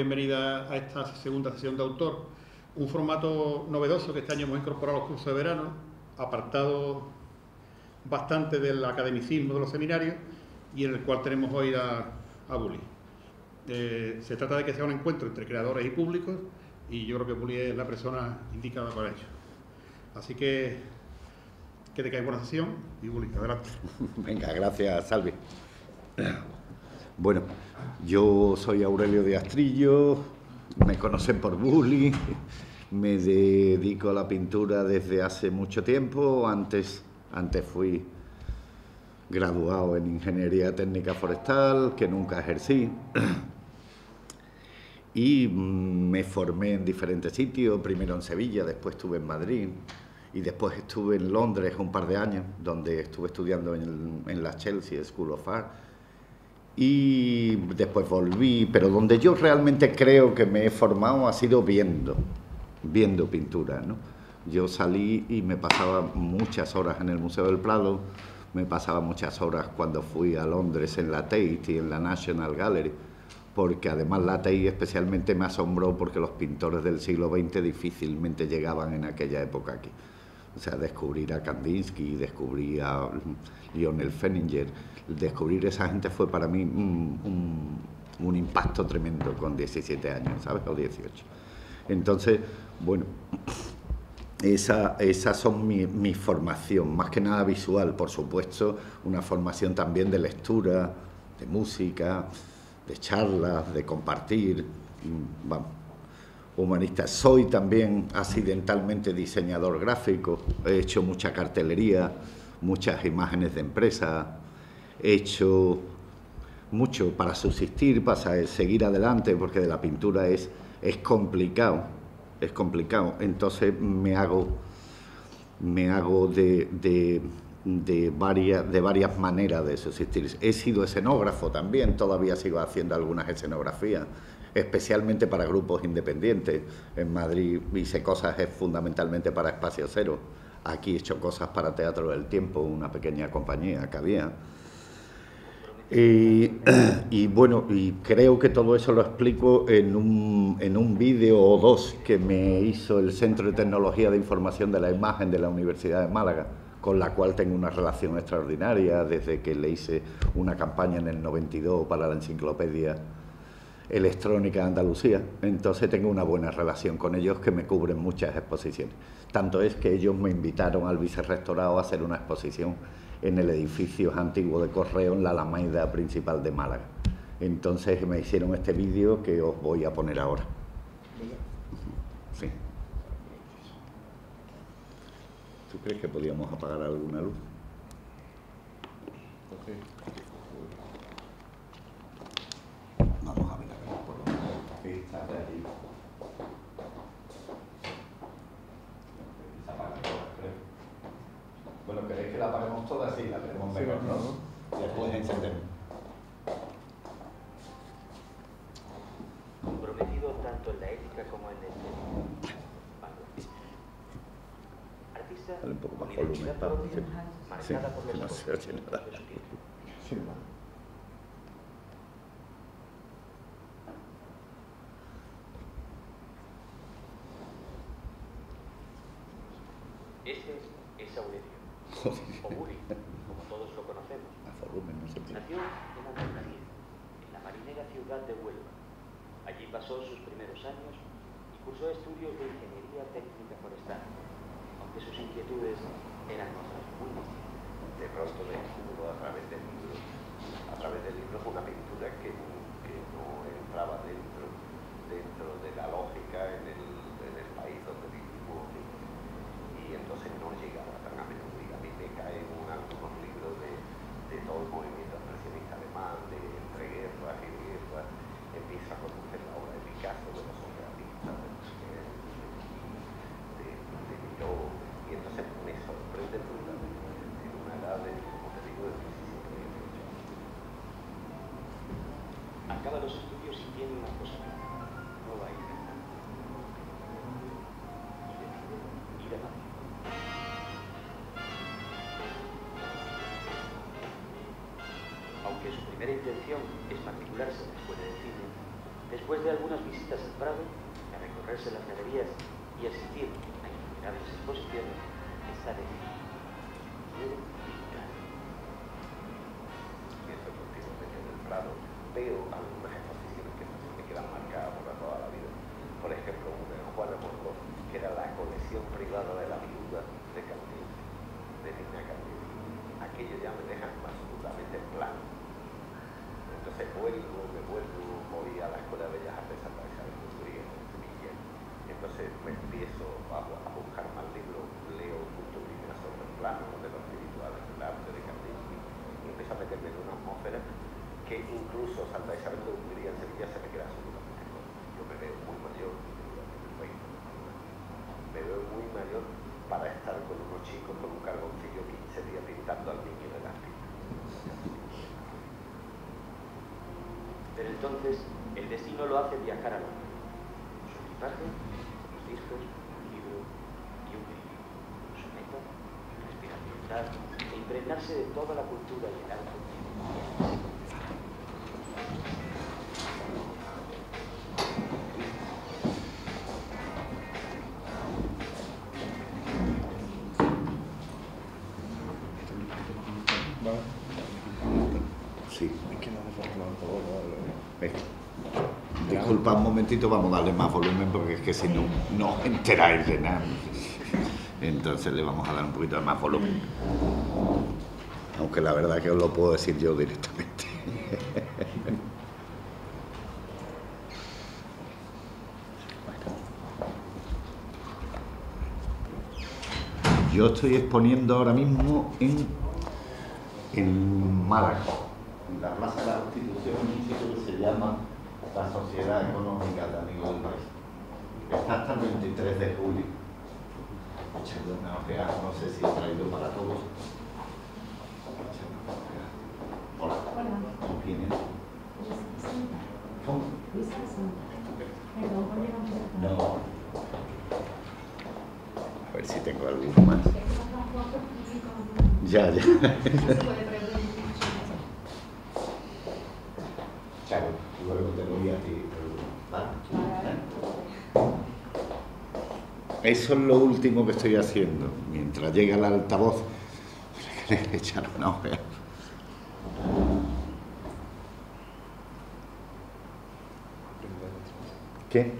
bienvenida a esta segunda sesión de autor, un formato novedoso que este año hemos incorporado a los cursos de verano, apartado bastante del academicismo de los seminarios y en el cual tenemos hoy a Bully. Se trata de que sea un encuentro entre creadores y públicos y yo creo que Bully es la persona indicada para ello. Así que tengáis buena sesión y Bully, adelante. Venga, gracias, Salvi. Bueno, yo soy Aurelio de Astrillo, me conocen por Bully, me dedico a la pintura desde hace mucho tiempo. Antes fui graduado en Ingeniería Técnica Forestal, que nunca ejercí, y me formé en diferentes sitios, primero en Sevilla, después estuve en Madrid, y después estuve en Londres un par de años, donde estuve estudiando en la Chelsea School of Art, y después volví, pero donde yo realmente creo que me he formado ha sido viendo pintura, ¿no? Yo salí y me pasaba muchas horas en el Museo del Prado, me pasaba muchas horas cuando fui a Londres en la Tate y en la National Gallery, porque además la Tate especialmente me asombró porque los pintores del siglo XX difícilmente llegaban en aquella época aquí. O sea, descubrir a Kandinsky, descubrir a Lionel Feininger, descubrir esa gente fue para mí un impacto tremendo con 17 años, ¿sabes? O 18. Entonces, bueno, esas son mi formación, más que nada visual, por supuesto, una formación también de lectura, de música, de charlas, de compartir, vamos. Humanista. Soy también accidentalmente diseñador gráfico, he hecho mucha cartelería, muchas imágenes de empresa, he hecho mucho para subsistir, para seguir adelante, porque de la pintura es complicado, entonces me hago de varias maneras de subsistir. He sido escenógrafo también, todavía sigo haciendo algunas escenografías, especialmente para grupos independientes. En Madrid hice cosas fundamentalmente para Espacio Cero. Aquí he hecho cosas para Teatro del Tiempo, una pequeña compañía que había. Y bueno, y creo que todo eso lo explico en un vídeo o dos que me hizo el Centro de Tecnología de Información de la Imagen de la Universidad de Málaga, con la cual tengo una relación extraordinaria desde que le hice una campaña en el 92 para la enciclopedia electrónica de Andalucía. Entonces tengo una buena relación con ellos, que me cubren muchas exposiciones. Tanto es que ellos me invitaron al vicerrectorado a hacer una exposición en el edificio antiguo de Correo, en la Alameda principal de Málaga. Entonces me hicieron este vídeo que os voy a poner ahora. Sí. ¿Tú crees que podíamos apagar alguna luz? Okay. Vamos a ver acá por lo menos. Esta de ahí. Se apaga todas, creo. Bueno, ¿queréis que la apaguemos todas? Sí, la tenemos mejor, ¿no? Y después encendemos. Comprometido tanto en la ética como en el artista, Dale un poco más con volumen, identidad para propia, sí, marcada por que no los se oye nada. de su tiempo. Sí, no. Ese es Aurelio, o Bully, como todos lo conocemos. A volumen, no se entiende. Nació en Andalucía, en la marinera ciudad de Huelva. Allí pasó sus primeros años y cursó estudios de Ingeniería Técnica Forestal, aunque sus inquietudes eran otras muy distintas. De pronto descubro a través del libro una pintura que no entraba dentro de la lógica en el país donde vivimos, y entonces no llegaba tan a menudo. Y a mí me caen algunos libros de todo el movimiento expresionista alemán, de entre guerras y guerras, empiezo a conocer la obra de Picasso, de los surrealistas, de Miró, y entonces me sorprende profundamente en una edad de, como te digo, de 17 y 18 años. Acaba los estudios y tiene una posibilidad. No va a ir a nada. Y decide ir a Madrid. Aunque su primera intención es matricularse en la escuela de cine, Después de algunas visitas al Prado, a recorrerse las galerías y asistir a innumerables exposiciones, está decidido. Quiere pintar. Pienso continuamente en el Prado. Veo algunas exposiciones que me quedan marcadas por toda la vida. Por ejemplo, una de Juana Morgó, que era la colección privada de la viuda de Kandinsky, de Nina Kandinsky. Aquello ya me deja absolutamente plano. Entonces voy a la Escuela de Bellas Artes de Santa Isabel de Hungría, en Sevilla. Entonces me empiezo a buscar más libros, leo mucho primero sobre el plano de los espirituales, del arte de Kandinsky, y empiezo a meterme en una atmósfera que incluso Santa Isabel de Hungría en Sevilla se me queda absolutamente corto. Yo me veo muy mayor, me veo muy mayor para estar con unos chicos con un carboncillo 15 días pintando al niño de las pintas. Pero entonces, el destino lo hace viajar a Londres. Su equipaje, los discos, un libro y un grillo. Su meta, respirar libertad e impregnarse de toda la cultura y el arte. Sí. Disculpa un momentito, vamos a darle más volumen porque es que si no, no os enteráis de nada. Entonces le vamos a dar un poquito de más volumen. Aunque la verdad que os lo puedo decir yo directamente. Yo estoy exponiendo ahora mismo en Málaga, en la Plaza de la Constitución, un sitio que se llama la Sociedad Económica de Amigos del País. Está hasta el 23 de julio. Echando una ojeada, no sé si he traído para todos. Hola. ¿Con quién es? ¿Cómo? No. A ver si tengo alguno más. Ya. Claro, luego te lo voy a ti. Eso es lo último que estoy haciendo. Mientras llega el altavoz, le queréis echar una ojeada. ¿Qué?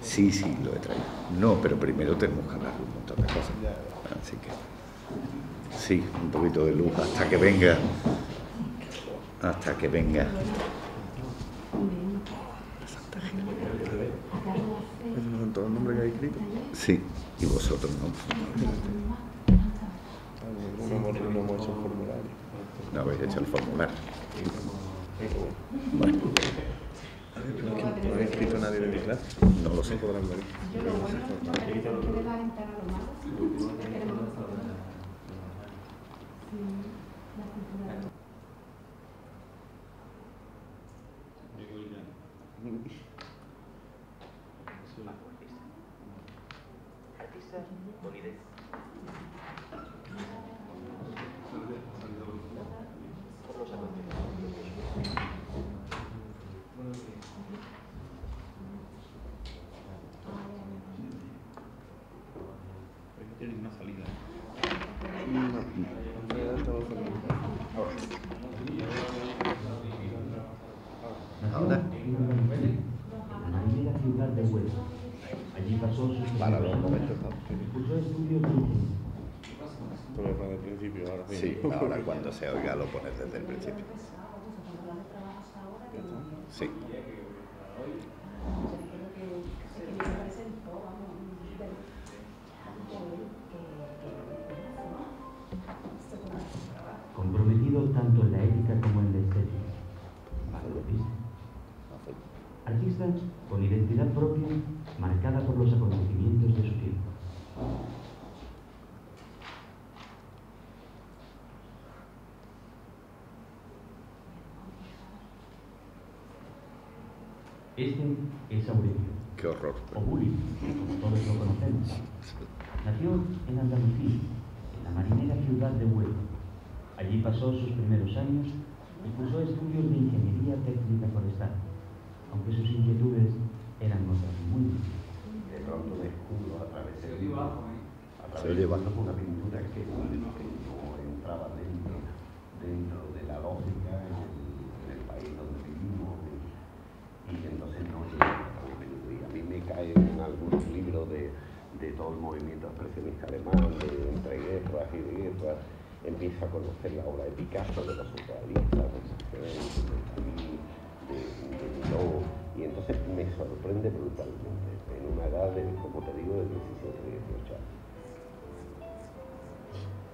Sí, lo he traído. No, pero primero tenemos que hablar un montón de cosas. Así que sí, un poquito de luz hasta que venga. Hasta que venga. ¿Esos no son todos los nombres que hay escrito? Sí, y vosotros no. No hemos hecho el formulario. No habéis hecho el formulario. Bueno. No ha escrito nadie de mi clase. No lo sé. No podrán venir. Artista Bonidez. Por los acontecimientos. No tiene ninguna salida. Ahora. En la ciudad de Huelva. Allí pasó sus Para los momentos. cursó estudios de ingeniería. Pero desde el principio, ahora sí. Sí, ahora cuando se oiga lo pones desde el principio. Sí. Comprometido tanto en la ética como en la estética. Artista con identidad propia, marcada por los acontecimientos de su tiempo. Este es Aurelio, Qué horror. o Bulli, como todos lo conocemos. Nació en Andalucía, en la marinera ciudad de Huelva. Allí pasó sus primeros años y cursó estudios de ingeniería técnica forestal. aunque sus inquietudes eran otras muy distintas. De pronto descubro a través del libro, una pintura que no entraba dentro de la lógica en el país donde vivimos, y entonces no llega a la pintura. Y a mí me caen en algunos libros de todo el movimiento expresionista alemán, de entre guerras y de guerras. Empiezo a conocer la obra de Picasso, de los surrealistas, de Miró, y entonces me sorprende brutalmente, en una edad de, como te digo, de 17, 18 años.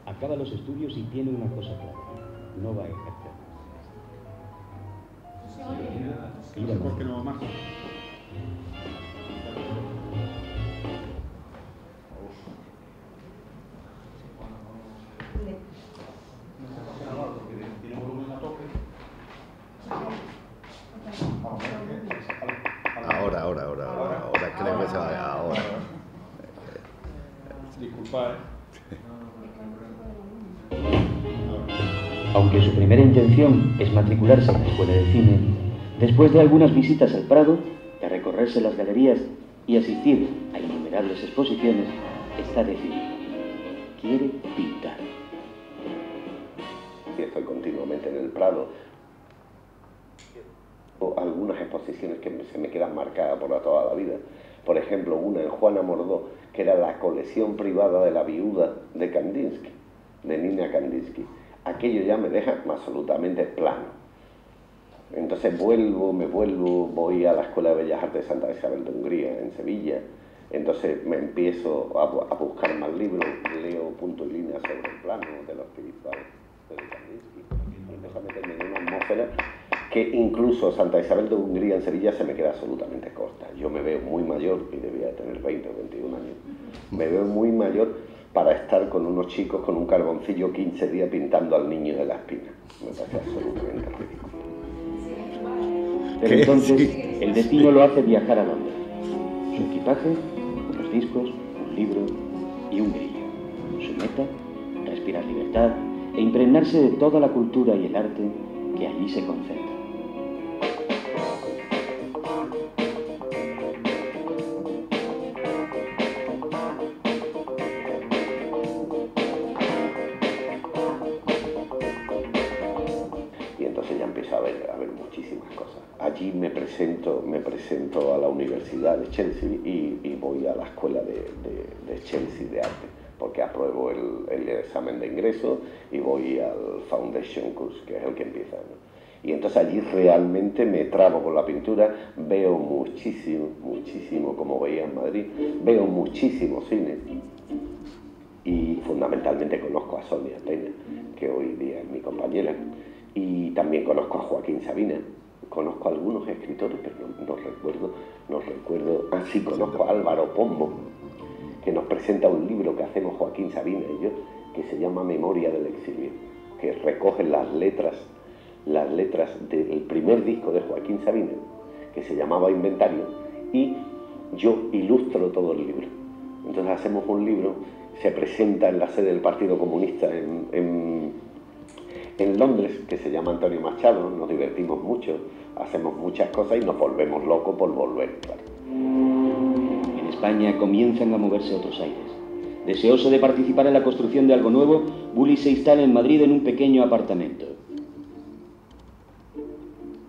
Acaba los estudios y tiene una cosa clara: no va a ejercer. No sé por qué no más. Ahora creo que se va ahora. Disculpa, Aunque su primera intención es matricularse en la escuela de cine, después de algunas visitas al Prado, de recorrerse las galerías y asistir a innumerables exposiciones, está decidido: quiere pintar. Y estoy continuamente en el Prado. Algunas exposiciones que se me quedan marcadas por toda la vida. Por ejemplo, una en Juana Mordó, que era la colección privada de la viuda de Kandinsky, de Nina Kandinsky. Aquello ya me deja absolutamente plano. Entonces voy a la Escuela de Bellas Artes de Santa Isabel de Hungría, en Sevilla. Entonces me empiezo a buscar más libros, leo punto y línea sobre el plano de los espirituales de Kandinsky. Y empiezo a meterme en una atmósfera que incluso Santa Isabel de Hungría en Sevilla se me queda absolutamente corta. Yo me veo muy mayor, y debía tener 20 o 21 años, me veo muy mayor para estar con unos chicos con un carboncillo 15 días pintando al niño de la espina. Me parece absolutamente ridículo. Pero entonces el destino lo hace viajar a Londres. Su equipaje, unos discos, un libro y un grillo. Su meta, respirar libertad e impregnarse de toda la cultura y el arte que allí se concentra. Y entonces ya empiezo a ver muchísimas cosas. Allí me presento a la Universidad de Chelsea y voy a la escuela de Chelsea de arte, porque apruebo el examen de ingreso y voy al Foundation Course, que es el que empieza, ¿no? Y entonces allí realmente me trabo con la pintura, veo muchísimo, como veía en Madrid, veo muchísimo cine y fundamentalmente conozco a Sonia Peña, que hoy día es mi compañera, y también conozco a Joaquín Sabina. Conozco a algunos escritores, pero no recuerdo. Sí, conozco a Álvaro Pombo, que nos presenta un libro que hacemos Joaquín Sabina y yo, que se llama Memoria del exilio, que recoge las letras del primer disco de Joaquín Sabina, que se llamaba Inventario, y yo ilustro todo el libro. Entonces hacemos un libro, se presenta en la sede del Partido Comunista en Londres, que se llama Antonio Machado. Nos divertimos mucho, hacemos muchas cosas y nos volvemos locos por volver, claro. En España comienzan a moverse otros aires. Deseoso de participar en la construcción de algo nuevo, Bully se instala en Madrid en un pequeño apartamento.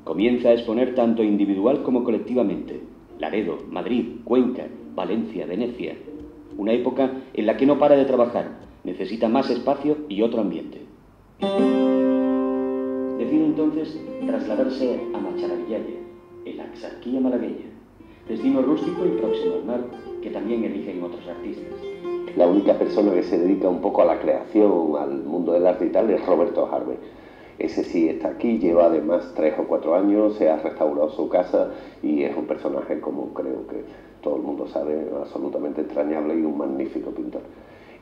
Comienza a exponer tanto individual como colectivamente. Laredo, Madrid, Cuenca, Valencia, Venecia. Una época en la que no para de trabajar, necesita más espacio y otro ambiente. Decide entonces trasladarse a Macharavillaya, en la Axarquía malagueña, destino rústico y próximo al mar, que también eligen otros artistas. La única persona que se dedica un poco a la creación, al mundo del arte y tal, es Roberto Harvey. Ese sí está aquí, lleva además 3 o 4 años, se ha restaurado su casa y es un personaje, como creo que todo el mundo sabe, absolutamente entrañable y un magnífico pintor.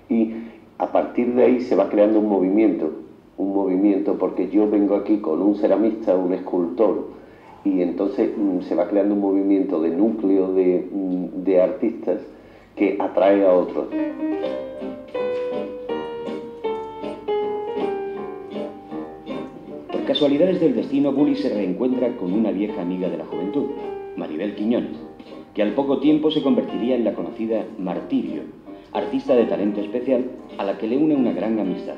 Y a partir de ahí se va creando un movimiento porque yo vengo aquí con un ceramista, un escultor, y entonces se va creando un movimiento de núcleo de artistas que atrae a otros. Por casualidades del destino, Bully se reencuentra con una vieja amiga de la juventud, Maribel Quiñones, que al poco tiempo se convertiría en la conocida Martirio, artista de talento especial a la que le une una gran amistad.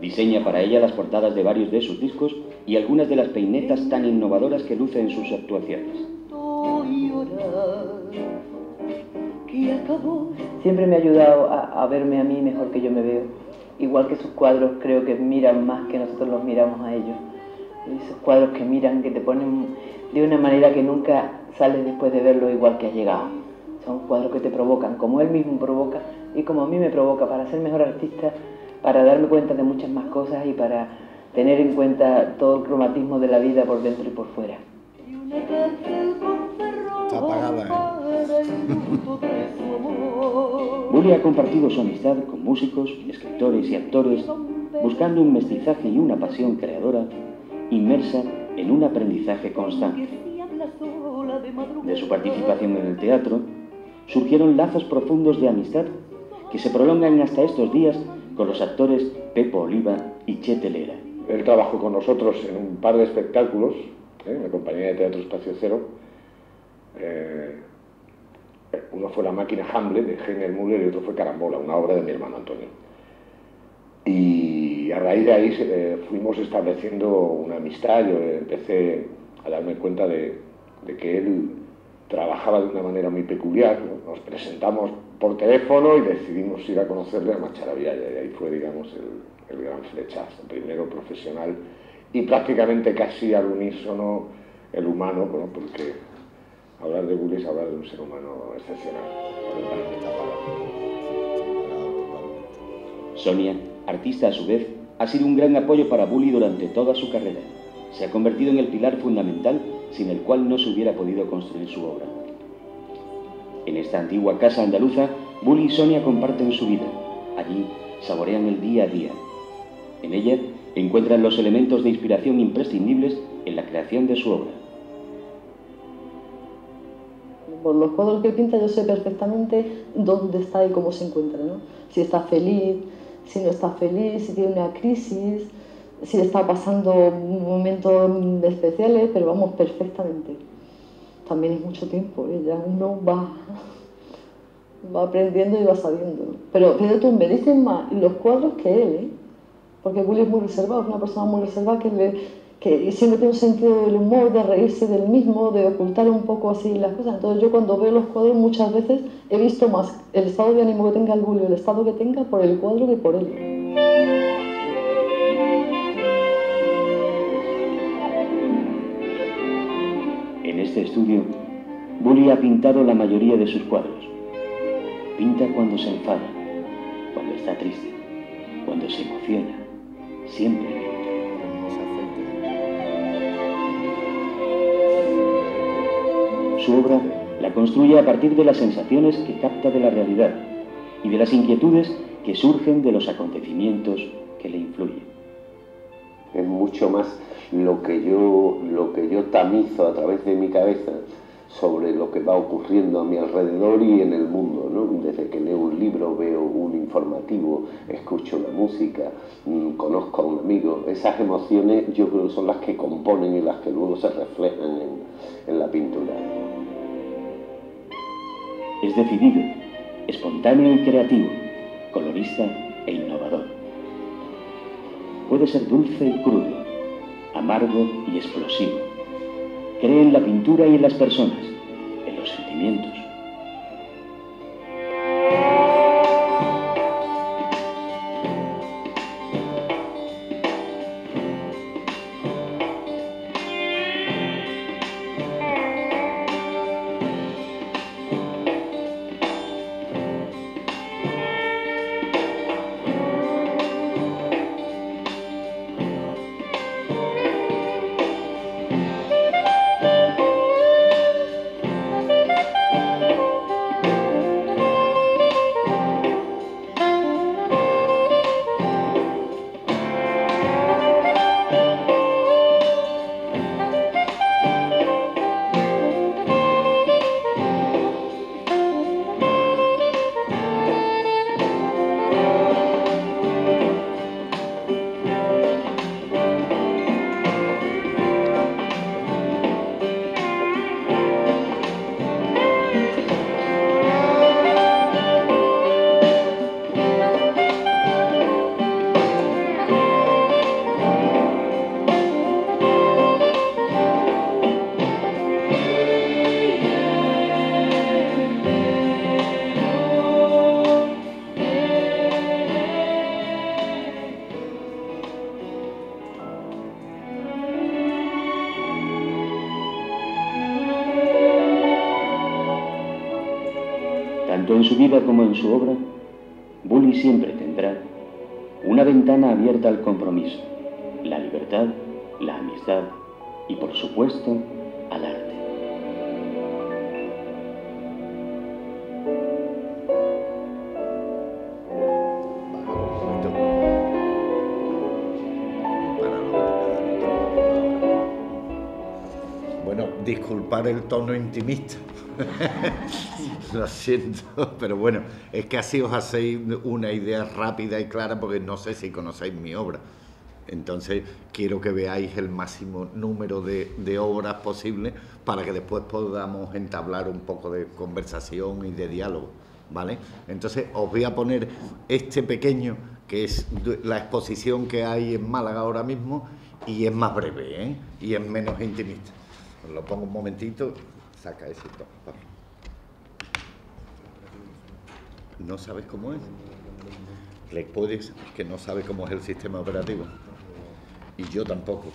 Diseña para ella las portadas de varios de sus discos y algunas de las peinetas tan innovadoras que luce en sus actuaciones. Siempre me ha ayudado a verme a mí mejor que yo me veo. Igual que sus cuadros creo que miran más que nosotros los miramos a ellos. Esos cuadros que miran, que te ponen de una manera que nunca sales después de verlo igual que has llegado. Son cuadros que te provocan, como él mismo provoca y como a mí me provoca, para ser mejor artista, para darme cuenta de muchas más cosas y para tener en cuenta todo el cromatismo de la vida por dentro y por fuera. Está apagada, Bulli ha compartido su amistad con músicos, escritores y actores, buscando un mestizaje y una pasión creadora, inmersa en un aprendizaje constante. De su participación en el teatro, surgieron lazos profundos de amistad que se prolongan hasta estos días con los actores Pepo Oliva y Che Telera. Él trabajó con nosotros en un par de espectáculos, en la compañía de teatro Espacio Cero. Uno fue La máquina Hamlet de Heiner Müller y otro fue Carambola, una obra de mi hermano Antonio. Y a raíz de ahí fuimos estableciendo una amistad. Yo empecé a darme cuenta de que él trabajaba de una manera muy peculiar, ¿no? Nos presentamos por teléfono y decidimos ir a conocerle a Macharavillaya, y ahí fue, digamos, el gran flechazo, primero profesional y prácticamente casi al unísono el humano, ¿no? Porque hablar de Bulli es hablar de un ser humano excepcional. Sonia, artista a su vez, ha sido un gran apoyo para Bulli durante toda su carrera. Se ha convertido en el pilar fundamental sin el cual no se hubiera podido construir su obra. En esta antigua casa andaluza, Bulli y Sonia comparten su vida. Allí saborean el día a día. En ella encuentran los elementos de inspiración imprescindibles en la creación de su obra. Por los cuadros que pinta yo sé perfectamente dónde está y cómo se encuentra, ¿no? Si está feliz, si no está feliz, si tiene una crisis, si está pasando momentos especiales, pero vamos, perfectamente. También es mucho tiempo, ya uno va aprendiendo y va sabiendo. Pero tú me dices más los cuadros que él, ¿eh? Porque Bulli es muy reservado, es una persona muy reservada que siempre tiene un sentido del humor, de reírse del mismo, de ocultar un poco así las cosas. Entonces yo cuando veo los cuadros muchas veces he visto más el estado de ánimo que tenga el Bulli, el estado que tenga por el cuadro que por él. En este estudio, Bulli ha pintado la mayoría de sus cuadros. Pinta cuando se enfada, cuando está triste, cuando se emociona, siempre pinta. Su obra la construye a partir de las sensaciones que capta de la realidad y de las inquietudes que surgen de los acontecimientos que le influyen. Es mucho más lo que yo tamizo a través de mi cabeza sobre lo que va ocurriendo a mi alrededor y en el mundo, ¿no? Desde que leo un libro, veo un informativo, escucho la música, conozco a un amigo. Esas emociones yo creo que son las que componen y las que luego se reflejan en la pintura. Es decidido, espontáneo y creativo, colorista e innovador. Puede ser dulce y crudo, amargo y explosivo. Cree en la pintura y en las personas, en los sentimientos. Tanto en su vida como en su obra, Bully siempre tendrá una ventana abierta al compromiso, la libertad, la amistad y, por supuesto, al arte. Bueno, disculpar el tono intimista. Lo siento, pero bueno, es que así os hacéis una idea rápida y clara, porque no sé si conocéis mi obra. Entonces quiero que veáis el máximo número de obras posible para que después podamos entablar un poco de conversación y de diálogo, ¿vale? Entonces os voy a poner este pequeño, que es la exposición que hay en Málaga ahora mismo, y es más breve, ¿eh? Y es menos intimista. Os lo pongo un momentito. Saca ese top, Pablo. ¿No sabes cómo es? ¿Le puedes? Es que no sabe cómo es el sistema operativo. Y yo tampoco.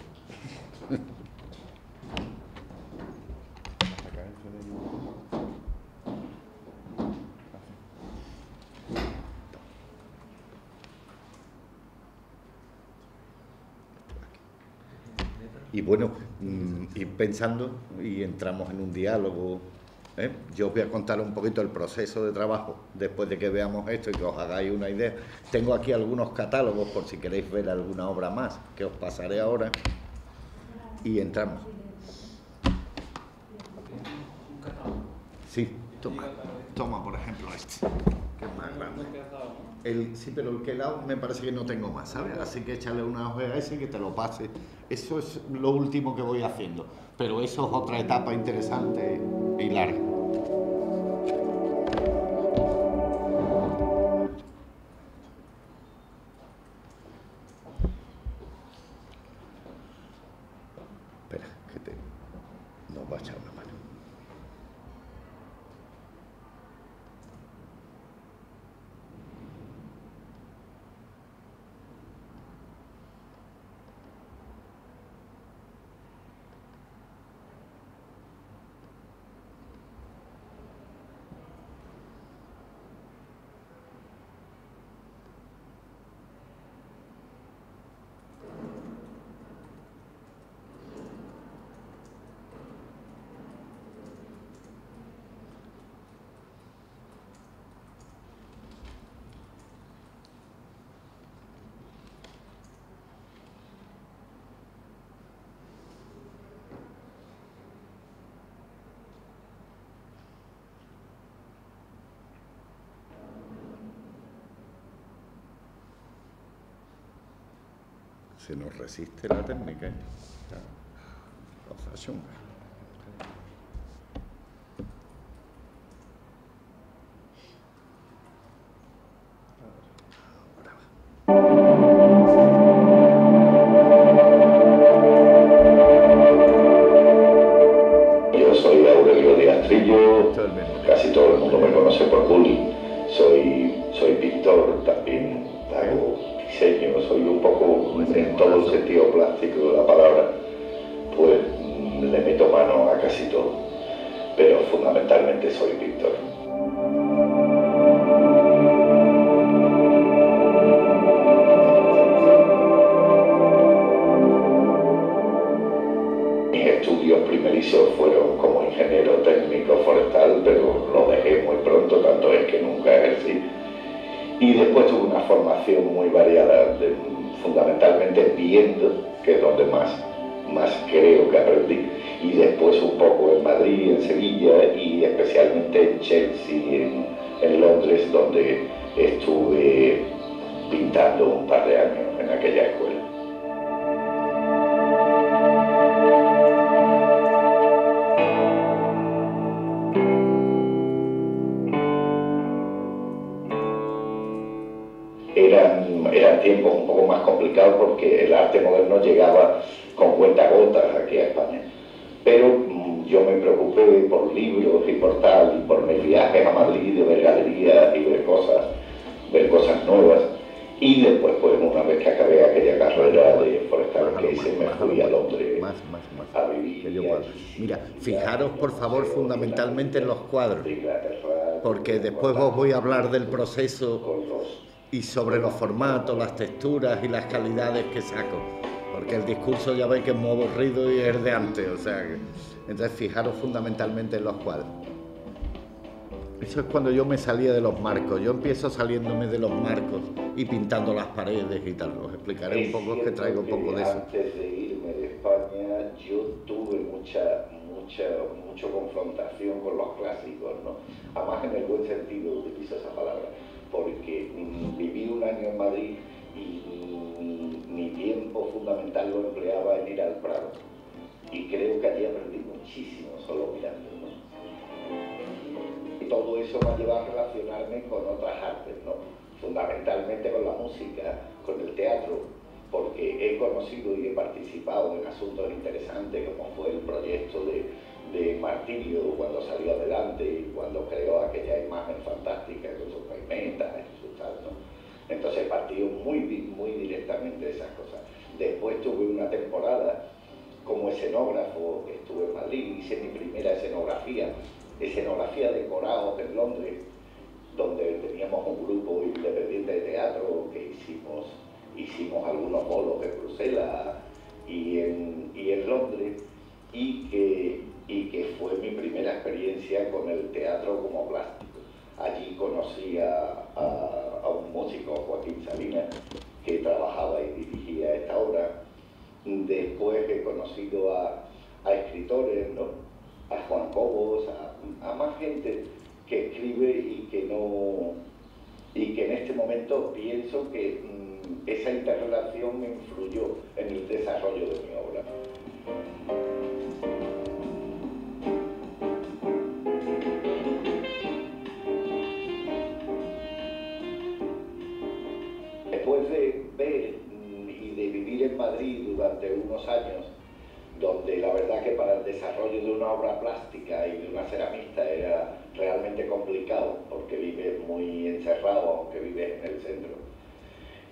Y bueno, ir pensando y entramos en un diálogo, ¿eh? Yo os voy a contar un poquito el proceso de trabajo después de que veamos esto y que os hagáis una idea. Tengo aquí algunos catálogos por si queréis ver alguna obra más, que os pasaré ahora, y entramos. Sí, toma por ejemplo este, que es más grande. Sí, pero el que he dado me parece que no tengo más, ¿sabes? Así que échale una hoja a ese que te lo pase. Eso es lo último que voy haciendo, pero eso es otra etapa interesante y larga. Espera, que nos va a echar una mano. Se nos resiste la técnica, cosa chunga. Yo soy Aurelio Díaz Trillo, casi todo el mundo me conoce por Bully. Soy pintor, también hago diseño, soy un poco, en todo el sentido plástico de la palabra, pues le meto mano a casi todo, pero fundamentalmente soy pintor. Mis estudios primerizos fueron como ingeniero técnico forestal, pero lo dejé muy pronto, tanto es que nunca ejercí. Y después tuve una formación muy variada, fundamentalmente viendo, que es donde más creo que aprendí, y después un poco en Madrid, en Sevilla y especialmente en Chelsea, en Londres, donde estuve pintando un par de años en aquella escuela. Eran tiempos un poco más complicados porque el arte moderno llegaba con cuentagotas aquí a España. Pero yo me preocupé por libros y por tal, y por mis viajes a Madrid, de ver galerías y ver cosas nuevas. Y después, pues una vez que acabé aquella carrera de forestal que hice, me fui a Londres a vivir. Mira, fijaros por favor fundamentalmente en los cuadros. De Inglaterra, porque después os voy a hablar del proceso y sobre los formatos, las texturas y las calidades que saco, porque el discurso ya veis que es muy aburrido y es de antes, o sea, entonces fijaros fundamentalmente en los cuadros. Eso es cuando yo me salía de los marcos, yo empiezo saliéndome de los marcos y pintando las paredes y tal, os explicaré un poco, que traigo un poco de eso. Antes de irme de España yo tuve mucha confrontación con los clásicos, ¿no? Además en el buen sentido utilizo esa palabra, porque viví un año en Madrid y mi tiempo fundamental lo empleaba en ir al Prado, y creo que allí aprendí muchísimo solo mirando, ¿no? Y todo eso me ha llevado a relacionarme con otras artes, ¿no? Fundamentalmente con la música, con el teatro, porque he conocido y he participado en asuntos interesantes como fue el proyecto de Martirio cuando salió adelante y cuando creó aquella imagen fantástica con sus painetas y su tal, ¿no? Entonces partió muy directamente de esas cosas. Después tuve una temporada como escenógrafo, estuve en Madrid, hice mi primera escenografía de coraos en Londres, donde teníamos un grupo independiente de teatro que hicimos algunos bolos en Bruselas y en Londres, y que fue mi primera experiencia con el teatro como plástico. Allí conocí a un músico, Joaquín Salinas, que trabajaba y dirigía esta obra. Después he conocido a escritores, ¿no? A Juan Cobos, a más gente que escribe y que en este momento pienso que esa interrelación me influyó en el desarrollo de mi obra. Después de ver y de vivir en Madrid durante unos años, donde la verdad que para el desarrollo de una obra plástica y de una ceramista era realmente complicado, porque vives muy encerrado, aunque vives en el centro.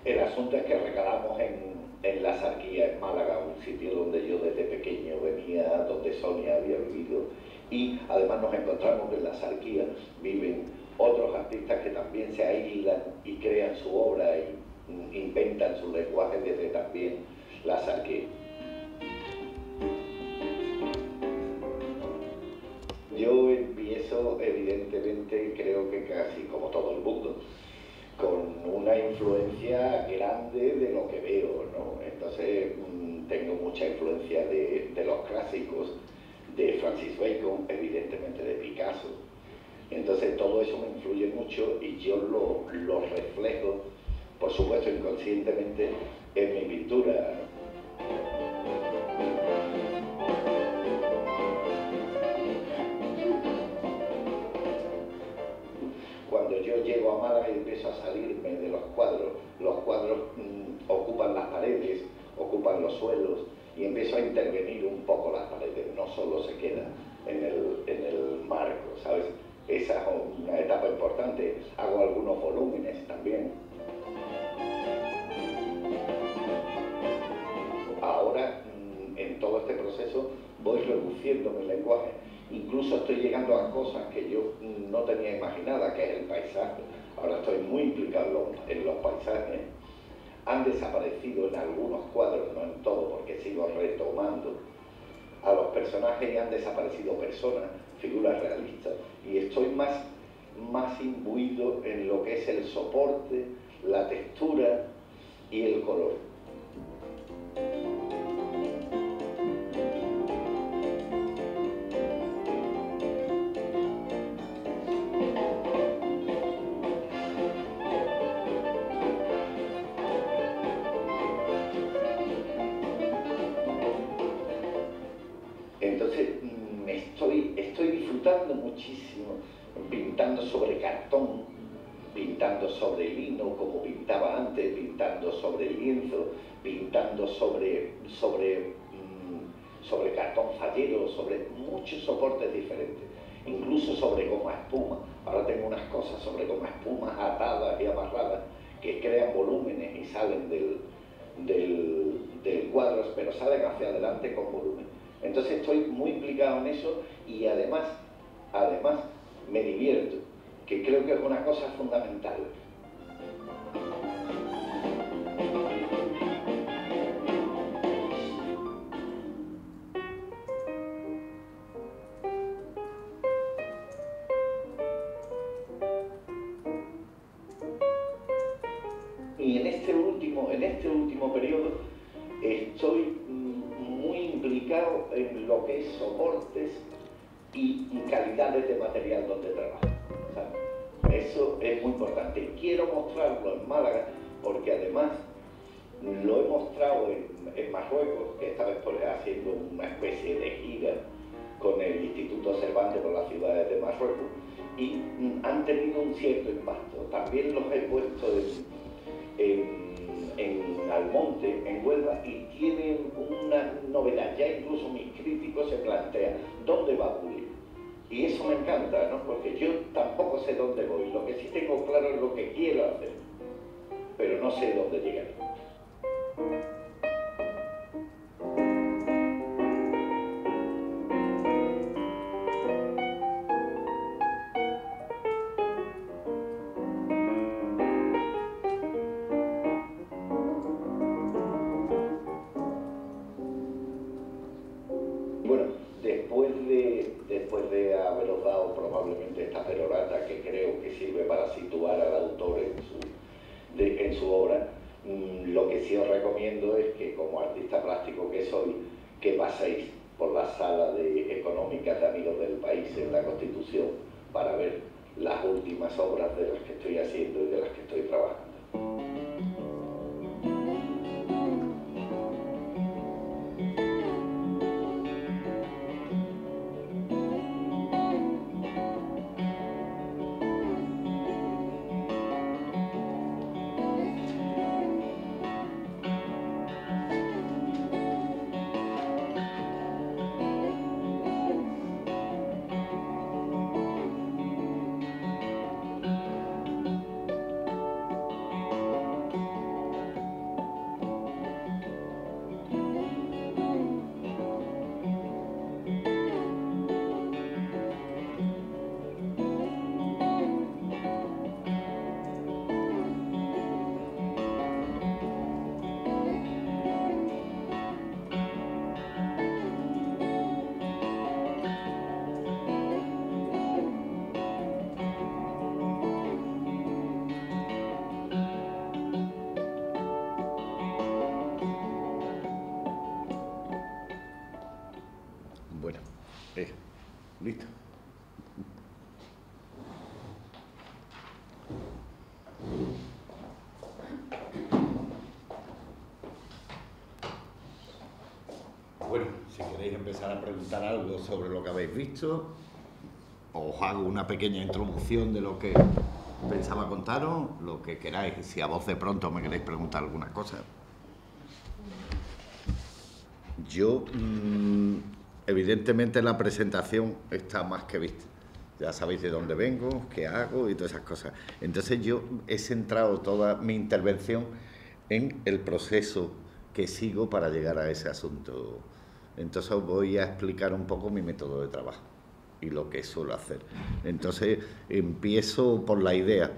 El asunto es que recalamos en La Zarquía, en Málaga, un sitio donde yo desde pequeño venía, donde Sonia había vivido, y además nos encontramos que en La Zarquía viven otros artistas que también se aíslan y crean su obra y inventan su lenguaje desde también La Zarquía. Yo empiezo, evidentemente, creo que casi como todo el mundo, con una influencia grande de lo que veo, ¿no? Entonces tengo mucha influencia de los clásicos, de Francis Bacon, evidentemente de Picasso. Entonces todo eso me influye mucho y yo lo reflejo, por supuesto inconscientemente, en mi pintura, ¿no? Cuando yo llego a Málaga y empiezo a salirme de los cuadros ocupan las paredes, ocupan los suelos, y empiezo a intervenir un poco las paredes, no solo se queda en el marco, ¿sabes? Esa es una etapa importante. Hago algunos volúmenes también. Ahora, en todo este proceso, voy reduciendo mi lenguaje. Incluso estoy llegando a cosas que yo no tenía imaginadas, que es el paisaje. Ahora estoy muy implicado en los paisajes. Han desaparecido en algunos cuadros, no en todo, porque sigo retomando a los personajes, y han desaparecido personas, figuras realistas. Y estoy más imbuido en lo que es el soporte, la textura y el color. Entonces estoy disfrutando muchísimo pintando sobre cartón, pintando sobre lino como pintaba antes, pintando sobre lienzo, pintando sobre cartón fallero, sobre muchos soportes diferentes, incluso sobre goma espuma. Ahora tengo unas cosas sobre goma espuma atadas y amarradas que crean volúmenes y salen del cuadro, pero salen hacia adelante con volumen. Entonces estoy muy implicado en eso, y además me divierto. que creo que es una cosa fundamental. Y en este último periodo estoy muy implicado en lo que es soportes y calidades de material donde trabajo, ¿sabes? Eso es muy importante. Quiero mostrarlo en Málaga porque además lo he mostrado en Marruecos, que esta vez haciendo una especie de gira con el Instituto Cervantes por las ciudades de Marruecos, y han tenido un cierto impacto. También los he puesto en Almonte, en Huelva, y tienen una novedad. Ya incluso mis críticos se plantean ¿dónde va a pulir? Y eso me encanta, ¿no? Porque yo tampoco sé dónde voy. Lo que sí tengo claro es lo que quiero hacer, pero no sé dónde llegar. Después de haberos dado probablemente esta perorata que creo que sirve para situar al autor en su obra, lo que sí os recomiendo es que, como artista plástico que soy, que paséis por la sala de económicas de Amigos del País en la Constitución para ver las últimas obras de las que estoy haciendo y de las que estoy trabajando. Bueno, listo. Bueno, si queréis empezar a preguntar algo sobre lo que habéis visto, os hago una pequeña introducción de lo que pensaba contaros, lo que queráis, si a vos de pronto me queréis preguntar alguna cosa. Yo, evidentemente la presentación está más que vista. Ya sabéis de dónde vengo, qué hago y todas esas cosas. Entonces yo he centrado toda mi intervención en el proceso que sigo para llegar a ese asunto. Entonces os voy a explicar un poco mi método de trabajo y lo que suelo hacer. Entonces empiezo por la idea.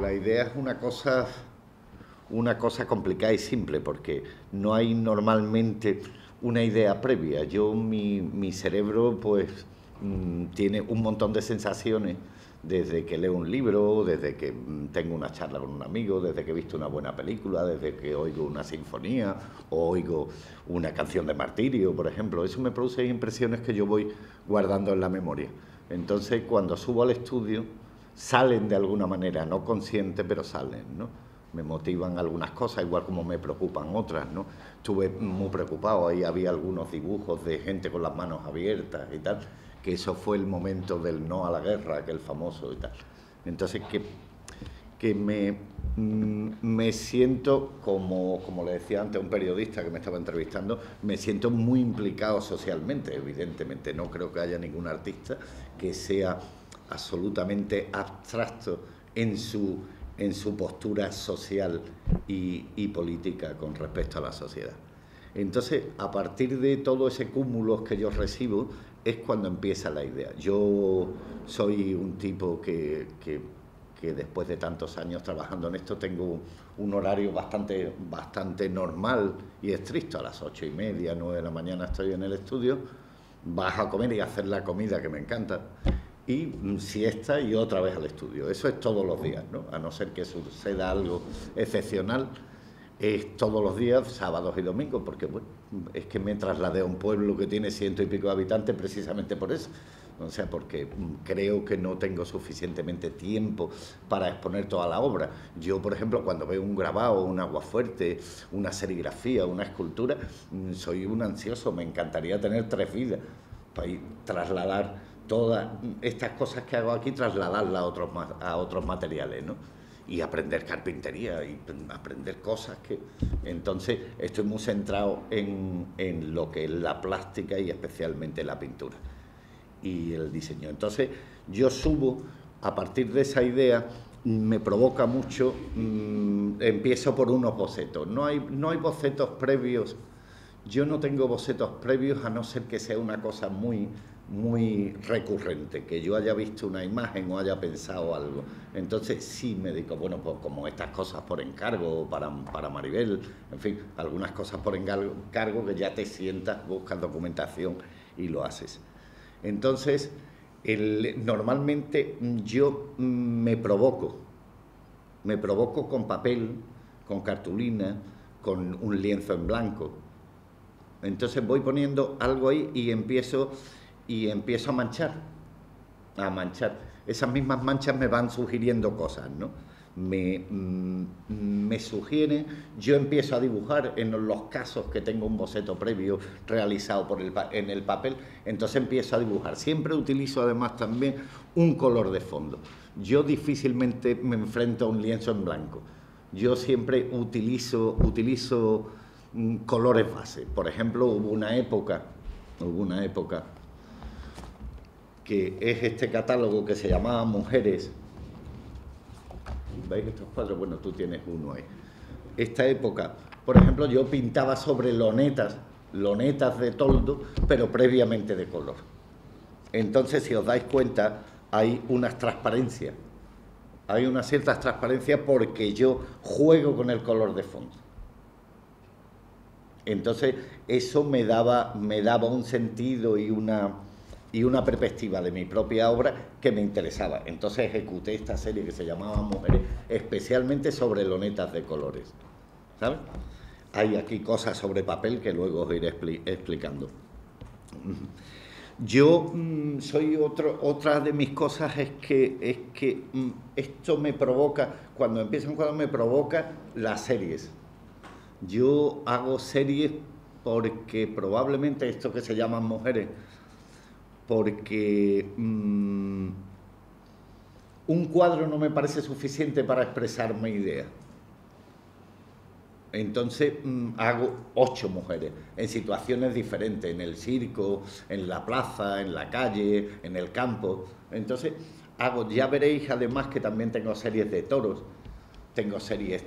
La idea es una cosa complicada y simple porque no hay normalmente una idea previa. Mi cerebro pues tiene un montón de sensaciones desde que leo un libro, desde que tengo una charla con un amigo, desde que he visto una buena película, desde que oigo una sinfonía o oigo una canción de Martirio, por ejemplo. Eso me produce impresiones que yo voy guardando en la memoria. Entonces, cuando subo al estudio, salen de alguna manera, no consciente, pero salen, ¿no? Me motivan algunas cosas, igual como me preocupan otras, ¿no? Estuve muy preocupado, ahí había algunos dibujos de gente con las manos abiertas y tal, que eso fue el momento del no a la guerra, aquel famoso y tal. Entonces, que me siento, como le decía antes a un periodista que me estaba entrevistando, me siento muy implicado socialmente, evidentemente. No creo que haya ningún artista que sea absolutamente abstracto en su postura social y política con respecto a la sociedad. Entonces, a partir de todo ese cúmulo que yo recibo, es cuando empieza la idea. Yo soy un tipo que después de tantos años trabajando en esto tengo un horario bastante normal y estricto. A las 8:30, 9 de la mañana estoy en el estudio, bajo a comer y a hacer la comida que me encanta, y siesta y otra vez al estudio. Eso es todos los días, ¿no? A no ser que suceda algo excepcional, es todos los días, sábados y domingos, porque bueno, es que me trasladé a un pueblo que tiene 100 y pico de habitantes precisamente por eso. O sea, porque creo que no tengo suficientemente tiempo para exponer toda la obra. Yo, por ejemplo, cuando veo un grabado, un aguafuerte, una serigrafía, una escultura, soy un ansioso. Me encantaría tener 3 vidas para ir trasladar todas estas cosas que hago aquí, trasladarlas a otros materiales, ¿no? Y aprender carpintería y aprender cosas que... Entonces, estoy muy centrado en lo que es la plástica y especialmente la pintura y el diseño. Entonces, yo subo, a partir de esa idea, me provoca mucho, empiezo por unos bocetos. No hay bocetos previos, yo no tengo bocetos previos a no ser que sea una cosa muy recurrente, que yo haya visto una imagen o haya pensado algo. Entonces sí me dedico, bueno, pues como estas cosas por encargo, para Maribel, en fin, algunas cosas por encargo que ya te sientas, buscas documentación y lo haces. Entonces, normalmente yo me provoco con papel, con cartulina, con un lienzo en blanco. Entonces voy poniendo algo ahí y empiezo a manchar. Esas mismas manchas me van sugiriendo cosas, ¿no? Me sugieren, yo empiezo a dibujar en los casos que tengo un boceto previo realizado en el papel, entonces empiezo a dibujar. Siempre utilizo además también un color de fondo. Yo difícilmente me enfrento a un lienzo en blanco. Yo siempre utilizo colores base. Por ejemplo, hubo una época que es este catálogo que se llamaba Mujeres. ¿Veis estos cuadros? Bueno, tú tienes uno ahí. Esta época, por ejemplo, yo pintaba sobre lonetas de toldo, pero previamente de color. Entonces, si os dais cuenta, hay unas transparencias. Hay unas ciertas transparencias porque yo juego con el color de fondo. Entonces, eso me daba un sentido y una perspectiva de mi propia obra que me interesaba. Entonces ejecuté esta serie que se llamaba Mujeres, especialmente sobre lonetas de colores, ¿sabes? Hay aquí cosas sobre papel que luego os iré explicando. Yo soy otra de mis cosas es que esto me provoca, cuando empieza un cuadro me provoca las series. Yo hago series porque probablemente esto que se llaman Mujeres, porque un cuadro no me parece suficiente para expresar mi idea. Entonces hago 8 mujeres en situaciones diferentes, en el circo, en la plaza, en la calle, en el campo. Entonces ya veréis además que también tengo series de toros, tengo series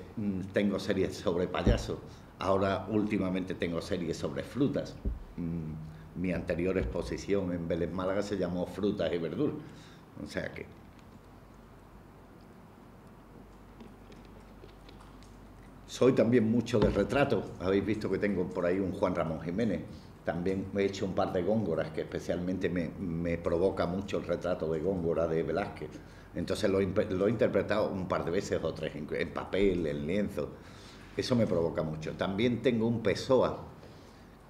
sobre payasos, ahora últimamente tengo series sobre frutas. Mi anterior exposición en Vélez Málaga se llamó Frutas y Verduras. O sea que... Soy también mucho de retrato. Habéis visto que tengo por ahí un Juan Ramón Jiménez. También he hecho un par de góngoras que especialmente me provoca mucho el retrato de Góngora de Velázquez. Entonces lo he interpretado un par de veces o 3 en papel, en lienzo. Eso me provoca mucho. También tengo un Pessoa,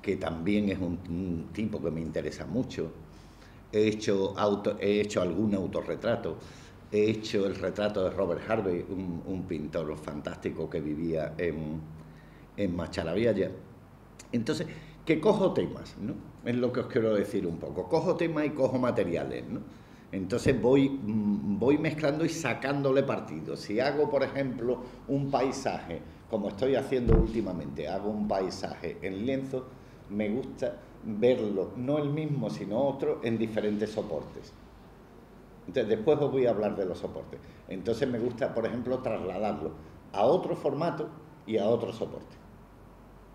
que también es un tipo que me interesa mucho. He hecho algún autorretrato. He hecho el retrato de Robert Harvey, un pintor fantástico que vivía en Macharavilla. Entonces, que cojo temas, ¿no? Es lo que os quiero decir un poco. Cojo temas y cojo materiales, ¿no? Entonces voy mezclando y sacándole partido. Si hago, por ejemplo, un paisaje, como estoy haciendo últimamente, hago un paisaje en lienzo, me gusta verlo, no el mismo, sino otro, en diferentes soportes. Entonces, después os voy a hablar de los soportes. Entonces, me gusta, por ejemplo, trasladarlo a otro formato y a otro soporte.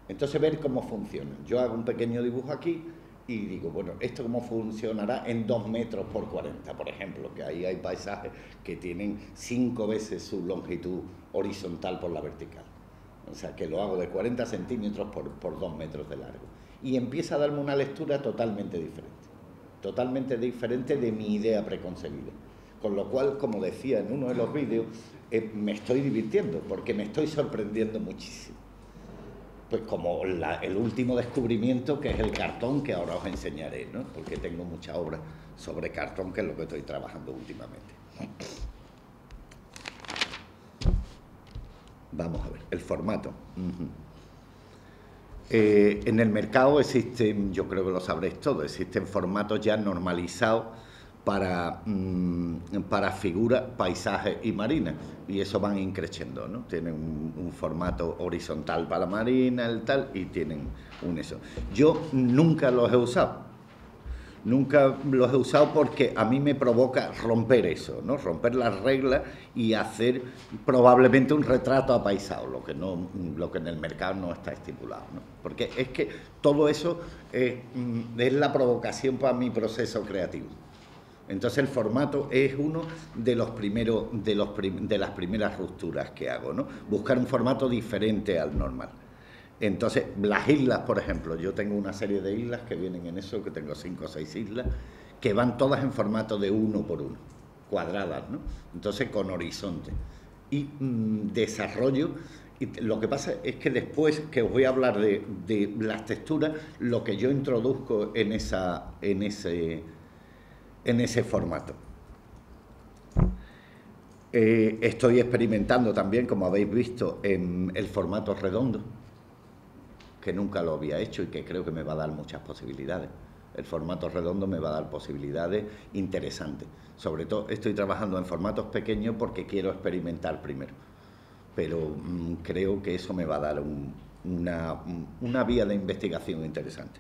Entonces, ver cómo funcionan. Yo hago un pequeño dibujo aquí, y digo, bueno, ¿esto cómo funcionará en 2 metros por 40, por ejemplo? Que ahí hay paisajes que tienen 5 veces su longitud horizontal por la vertical. O sea, que lo hago de 40 centímetros por 2 metros de largo. Y empieza a darme una lectura totalmente diferente de mi idea preconcebida. Con lo cual, como decía en uno de los vídeos, me estoy divirtiendo, porque me estoy sorprendiendo muchísimo. Pues como el último descubrimiento, que es el cartón, que ahora os enseñaré, ¿no? Porque tengo mucha obra sobre cartón, que es lo que estoy trabajando últimamente. Vamos a ver, el formato. En el mercado existen, yo creo que lo sabréis todos, existen formatos ya normalizados para figuras, paisajes y marinas, y eso van increciendo, ¿no? Tienen un formato horizontal para la marina, el tal, y tienen un eso. Yo nunca los he usado. Nunca los he usado porque a mí me provoca romper eso, ¿no? Romper las reglas y hacer probablemente un retrato apaisado, lo que en el mercado no está estipulado, ¿no? Porque es que todo eso es la provocación para mi proceso creativo. Entonces el formato es uno de los primeros de las primeras rupturas que hago, ¿no? Buscar un formato diferente al normal. Entonces, las islas, por ejemplo, yo tengo una serie de islas que vienen en eso, que tengo 5 o 6 islas, que van todas en formato de 1 por 1, cuadradas, ¿no? Entonces, con horizonte. Y desarrollo, y lo que pasa es que después, que os voy a hablar de las texturas, lo que yo introduzco en ese formato. Estoy experimentando también, como habéis visto, en el formato redondo, que nunca lo había hecho y que creo que me va a dar muchas posibilidades. El formato redondo me va a dar posibilidades interesantes. Sobre todo estoy trabajando en formatos pequeños porque quiero experimentar primero. Pero creo que eso me va a dar una vía de investigación interesante.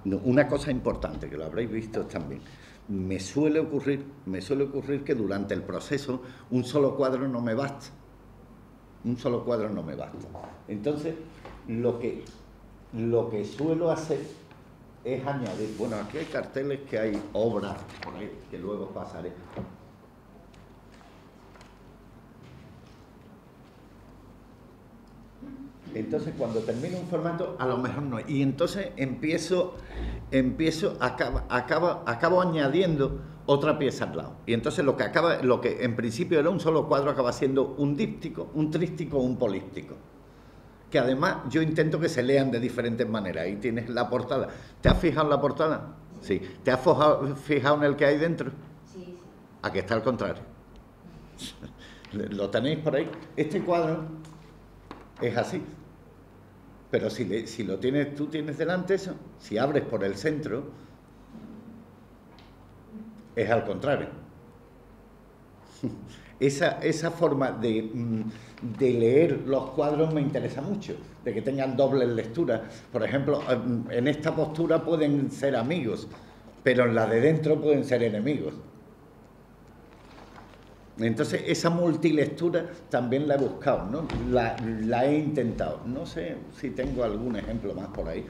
Una cosa importante que lo habréis visto también. Me suele ocurrir que durante el proceso un solo cuadro no me basta. Entonces, lo que suelo hacer es añadir, bueno, aquí hay carteles que hay obras por ahí, que luego pasaré. Entonces, cuando termino un formato, a lo mejor no. Y entonces acabo añadiendo otra pieza al lado. Y entonces lo que en principio era un solo cuadro acaba siendo un díptico, un tríptico o un políptico. Que además yo intento que se lean de diferentes maneras. Ahí tienes la portada. ¿Te has fijado en la portada? Sí. ¿Te has fijado en el que hay dentro? Sí. Aquí está al contrario. ¿Lo tenéis por ahí? Este cuadro es así. Pero si tú tienes delante eso, si abres por el centro, es al contrario. Esa forma de leer los cuadros me interesa mucho, de que tengan dobles lecturas. Por ejemplo, en esta postura pueden ser amigos, pero en la de dentro pueden ser enemigos. Entonces, esa multilectura también la he buscado, ¿no? La he intentado. No sé si tengo algún ejemplo más por ahí.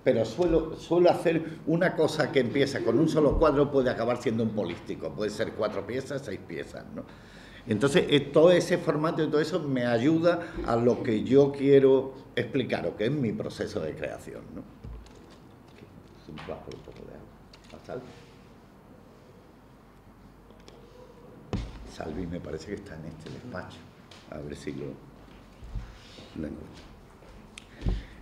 Pero suelo hacer una cosa que empieza con un solo cuadro, puede acabar siendo un políptico. Puede ser 4 piezas, 6 piezas, ¿no? Entonces, todo ese formato y todo eso me ayuda a lo que yo quiero explicaros, que es mi proceso de creación, ¿no? Es un poco de agua. ¿Salvi? Salvi me parece que está en este despacho. A ver si lo encuentro.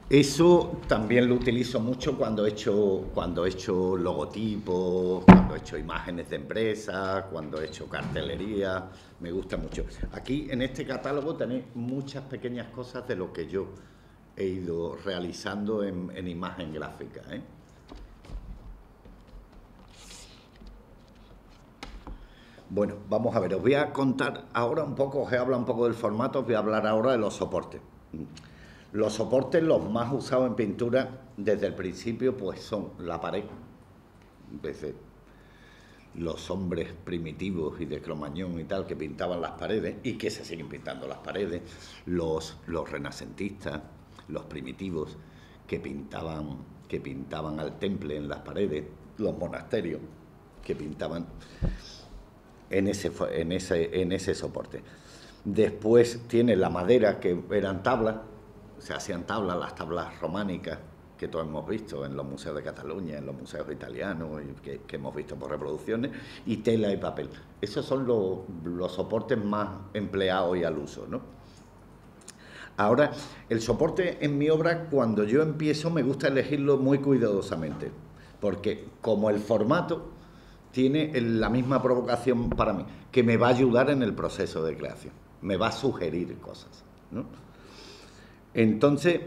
Eso también lo utilizo mucho cuando he hecho logotipos, cuando he hecho imágenes de empresas, cuando he hecho cartelería. Me gusta mucho. Aquí en este catálogo tenéis muchas pequeñas cosas de lo que yo he ido realizando en imagen gráfica, ¿eh? Bueno, vamos a ver, os voy a contar ahora un poco, os he hablado un poco del formato, os voy a hablar ahora de los soportes. Los soportes, los más usados en pintura desde el principio, pues son la pared, los hombres primitivos y de Cromañón y tal, que pintaban las paredes, y que se siguen pintando las paredes, los renacentistas, los primitivos, que pintaban al temple en las paredes, los monasterios, que pintaban en ese soporte. Después tiene la madera, que eran tablas, se hacían tablas, las tablas románicas, que todos hemos visto en los museos de Cataluña, en los museos italianos, y que hemos visto por reproducciones, y tela y papel. Esos son los soportes más empleados y al uso, ¿no? Ahora, el soporte en mi obra, cuando yo empiezo, me gusta elegirlo muy cuidadosamente, porque como el formato tiene la misma provocación para mí, que me va a ayudar en el proceso de creación, me va a sugerir cosas, ¿no? Entonces,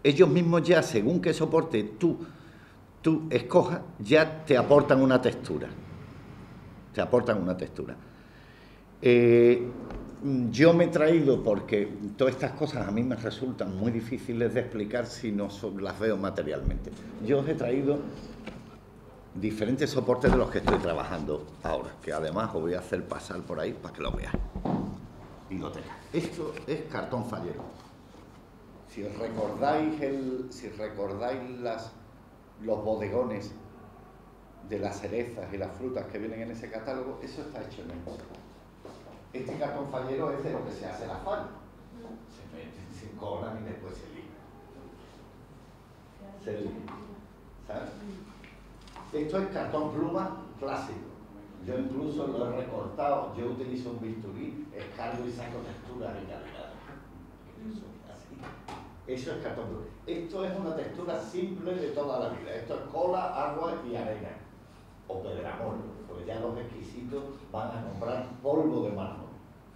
ellos mismos ya, según qué soporte tú escojas, ya te aportan una textura. Te aportan una textura. Yo me he traído, porque todas estas cosas a mí me resultan muy difíciles de explicar si no las veo materialmente. Yo os he traído diferentes soportes de los que estoy trabajando ahora, que además os voy a hacer pasar por ahí para que lo veáis. Y lo tengáis. Esto es cartón fallero. Si recordáis los bodegones de las cerezas y las frutas que vienen en ese catálogo, eso está hecho en esto. Este cartón fallero es de lo que se hace la falla. Se colan y después se ligan. ¿Sabes? Esto es cartón pluma clásico. Yo incluso lo he recortado, yo utilizo un bisturí, escargo y saco texturas y calidad. Eso es cartón pluma. Esto es una textura simple de toda la vida. Esto es cola, agua y arena. O pedramol, porque ya los exquisitos van a comprar polvo de mármol.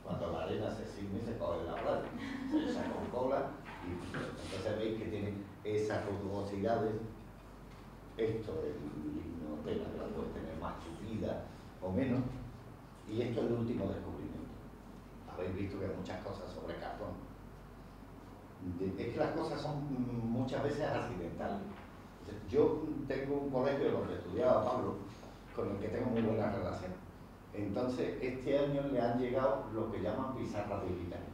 Cuando la arena se ciñe, se coge en la playa. Se echa con cola y entonces veis que tienen esas rugosidades. Esto es lino, tela, que la puedes tener más chupida o menos. Y esto es el último descubrimiento. Habéis visto que hay muchas cosas sobre cartón. Es que las cosas son muchas veces accidentales. Yo tengo un colegio donde estudiaba Pablo, con el que tengo muy buena relación. Entonces, este año le han llegado lo que llaman pizarras digitales.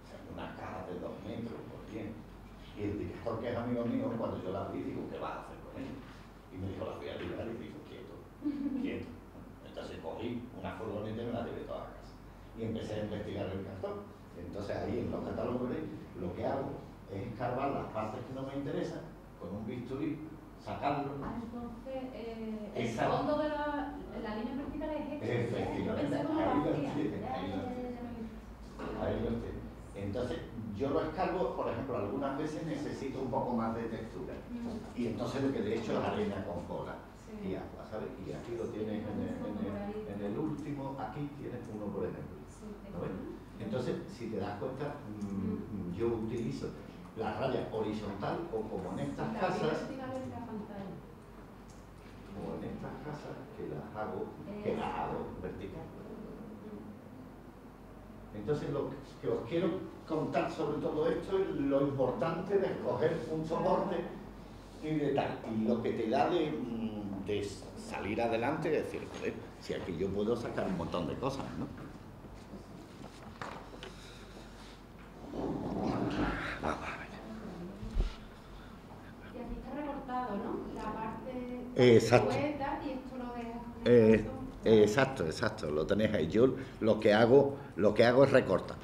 O sea, unas cajas de 2 metros por 10. Y el director, que es amigo mío, cuando yo la vi, digo, ¿qué vas a hacer con ella? Y me dijo, las voy a tirar, y digo, quieto. Entonces cogí una furgoneta y me la llevé toda a casa. Y empecé a investigar el cartón. Entonces ahí en los catálogos lo que hago es escarbar las partes que no me interesan con un bisturí, sacarlo. Entonces, el fondo de la línea vertical es este. Efectivamente, ahí lo tiene. Entonces, yo lo escarbo, por ejemplo, algunas veces necesito un poco más de textura. Y entonces lo que de hecho es arena con cola y agua, ¿sabes? Y aquí lo tienes en el último, aquí tienes uno, por ejemplo. ¿No ves? Entonces, si te das cuenta, yo utilizo la raya horizontal o como en estas casas, que las hago vertical. Entonces, lo que os quiero contar sobre todo esto es lo importante de escoger un soporte y de tal. Y lo que te da de salir adelante es decir, joder, si aquí yo puedo sacar un montón de cosas, ¿no? Vamos a ver. Y aquí está recortado, ¿no? La parte exacto. poeta y esto lo dejas. Exacto, lo tenéis ahí. Yo lo que hago es recortar.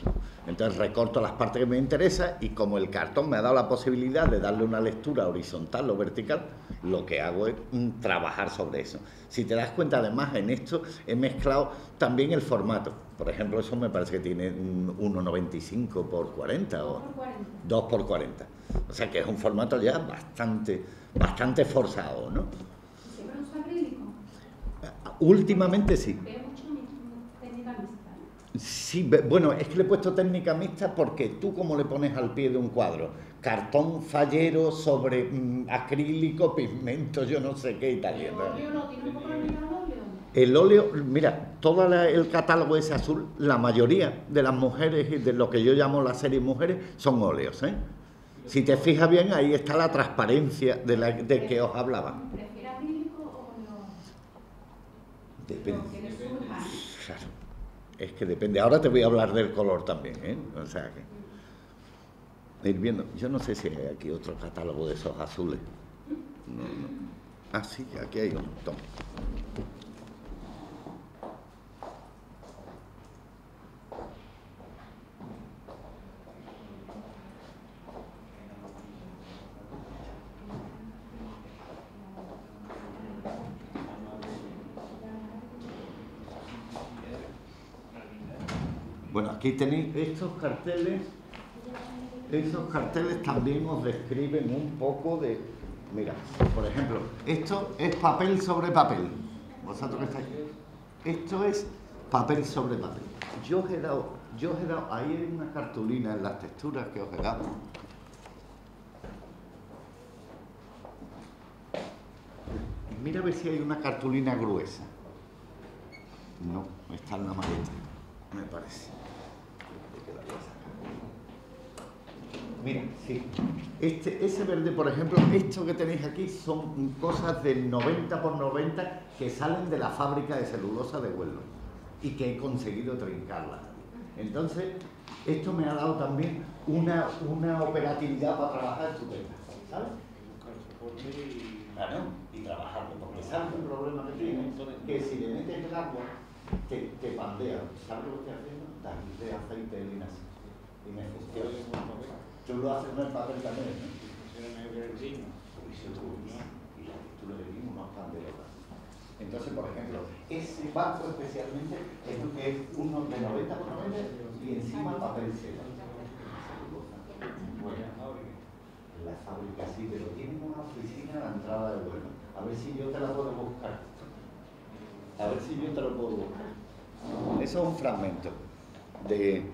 Entonces recorto las partes que me interesan y como el cartón me ha dado la posibilidad de darle una lectura horizontal o vertical, lo que hago es trabajar sobre eso. Si te das cuenta, además, en esto he mezclado también el formato. Por ejemplo, eso me parece que tiene 1,95 por 40 o 2 por 40. O sea que es un formato ya bastante forzado, ¿no? ¿Siempre usa acrílico? Últimamente sí. Veo mucho técnica mixta, ¿eh? Sí, bueno, es que le he puesto técnica mixta porque tú como le pones al pie de un cuadro, cartón fallero sobre acrílico, pigmento, yo no sé qué y tal. ¿El óleo no tiene un poco de óleo? El óleo, mira, todo el catálogo ese azul, la mayoría de las mujeres y de lo que yo llamo la serie mujeres son óleos, ¿eh? Si te fijas bien, ahí está la transparencia de que os hablaba. ¿Prefiere acrílico o óleo? Depende. Claro. Es que depende. Ahora te voy a hablar del color también, ¿eh? O sea que... Ir viendo. Yo no sé si hay aquí otro catálogo de esos azules. No, no. Ah, sí, aquí hay uno. Toma. Bueno, aquí tenéis estos carteles. Esos carteles también os describen un poco de... Mira, por ejemplo, esto es papel sobre papel. ¿Vosotros que estáis? Esto es papel sobre papel. Yo os he dado, ahí hay una cartulina en las texturas que os he dado. Mira a ver si hay una cartulina gruesa. No, está en la maleta, me parece. Mira, sí. Ese verde, por ejemplo, esto que tenéis aquí son cosas del 90 por 90 que salen de la fábrica de celulosa de Huelva y que he conseguido trincarla. Entonces, esto me ha dado también una operatividad para trabajar estupenda, ¿sabes? Claro, y trabajarlo, porque ¿sabes el problema que tiene? Que si le metes el agua, te pandea. ¿Sabes lo que estoy haciendo? Darle aceite de linaza y me funciona. Tú lo haces en el papel también, ¿no? Y la textura del lino no es tan delgada. Entonces, por ejemplo, ese banco especialmente es uno de 90 por 90 y encima papel seda. Bueno, la fábrica sí, pero tienen una oficina a la entrada de Huelva. A ver si yo te la puedo buscar. A ver si yo te lo puedo buscar. Eso es un fragmento de...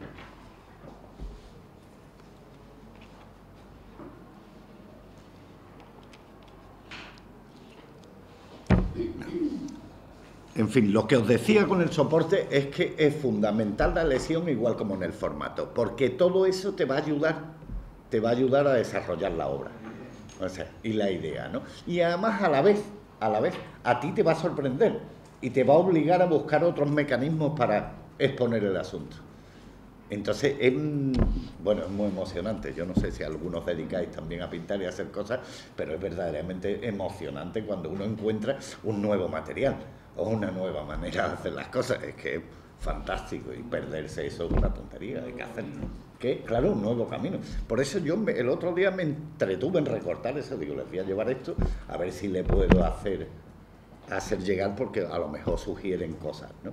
En fin, lo que os decía con el soporte es que es fundamental la lesión igual como en el formato, porque todo eso te va a ayudar a desarrollar la obra, o sea, y la idea, ¿no? Y además a la vez, a ti te va a sorprender y te va a obligar a buscar otros mecanismos para exponer el asunto. Entonces, bueno, es muy emocionante. Yo no sé si algunos dedicáis también a pintar y a hacer cosas, pero es verdaderamente emocionante cuando uno encuentra un nuevo material o una nueva manera de hacer las cosas. Es que es fantástico y perderse eso es una tontería, hay que hacerlo. Que, claro, un nuevo camino. Por eso yo el otro día me entretuve en recortar eso. Digo, les voy a llevar esto a ver si le puedo hacer llegar, porque a lo mejor sugieren cosas, ¿no?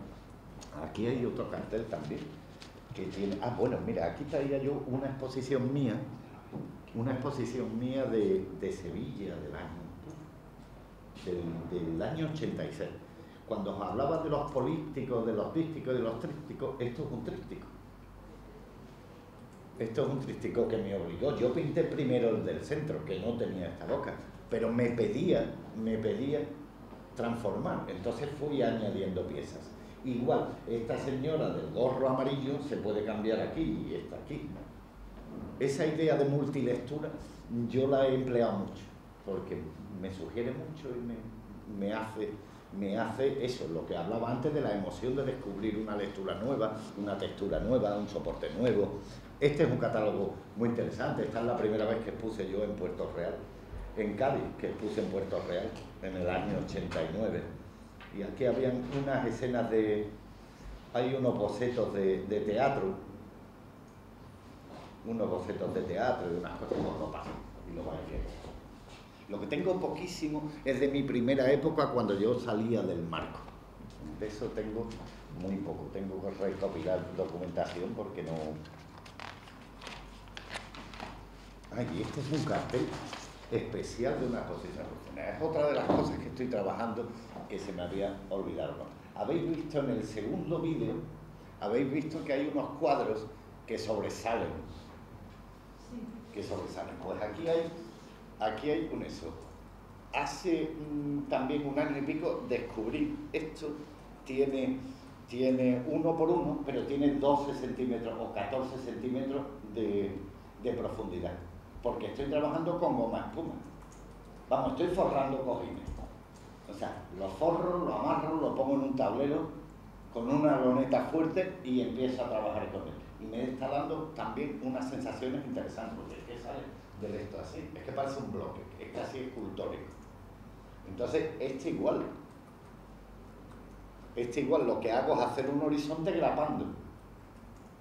Aquí hay otro cartel también que tiene... Ah, bueno, mira, aquí traía yo una exposición mía de Sevilla del año 86. Cuando os hablaba de los polípticos, de los dísticos y de los trípticos, esto es un tríptico. Esto es un tríptico que me obligó. Yo pinté primero el del centro, que no tenía esta boca, pero me pedía transformar. Entonces fui añadiendo piezas. Igual, esta señora del gorro amarillo se puede cambiar aquí y esta aquí. Esa idea de multilectura yo la he empleado mucho, porque me sugiere mucho y me hace eso, lo que hablaba antes de la emoción de descubrir una lectura nueva, una textura nueva, un soporte nuevo. Este es un catálogo muy interesante. Esta es la primera vez que expuse yo en Puerto Real, en Cádiz, que expuse en Puerto Real en el año 89. Y aquí habían unas escenas hay unos bocetos de teatro, y unas cosas como no pasan, y lo vais viendo. Lo que tengo poquísimo es de mi primera época, cuando yo salía del marco. De eso tengo muy poco, tengo que recopilar documentación porque no... Ay, y este es un cartel especial de una exposición. Es otra de las cosas que estoy trabajando que se me había olvidado. Habéis visto en el segundo vídeo, habéis visto que hay unos cuadros que sobresalen. Sí. Que sobresalen. Pues aquí hay un eso. Hace también un año y pico descubrí esto. Tiene 1 por 1, pero tiene 12 centímetros o 14 centímetros de profundidad. Porque estoy trabajando con goma espuma. Vamos, estoy forrando cojines. O sea, lo forro, lo amarro, lo pongo en un tablero con una loneta fuerte y empiezo a trabajar con él. Y me está dando también unas sensaciones interesantes, porque es que sale del esto así, es que parece un bloque, es casi escultórico. Entonces, igual, lo que hago es hacer un horizonte grapando.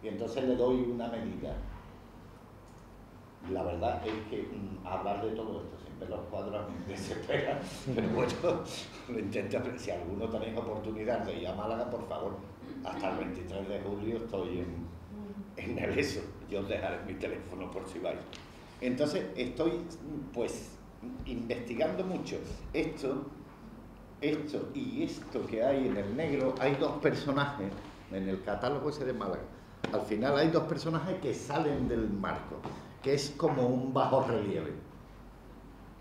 Y entonces le doy una medida. La verdad es que hablar de todo esto sin ver los cuadros a mí me desespera, pero bueno, lo intento. Si alguno tenéis oportunidad de ir a Málaga, por favor, hasta el 23 de julio estoy en el ESO. Yo os dejaré mi teléfono por si vais. Entonces estoy pues investigando mucho esto y esto que hay en el negro. Hay dos personajes en el catálogo ese de Málaga. Al final hay dos personajes que salen del marco, que es como un bajo relieve.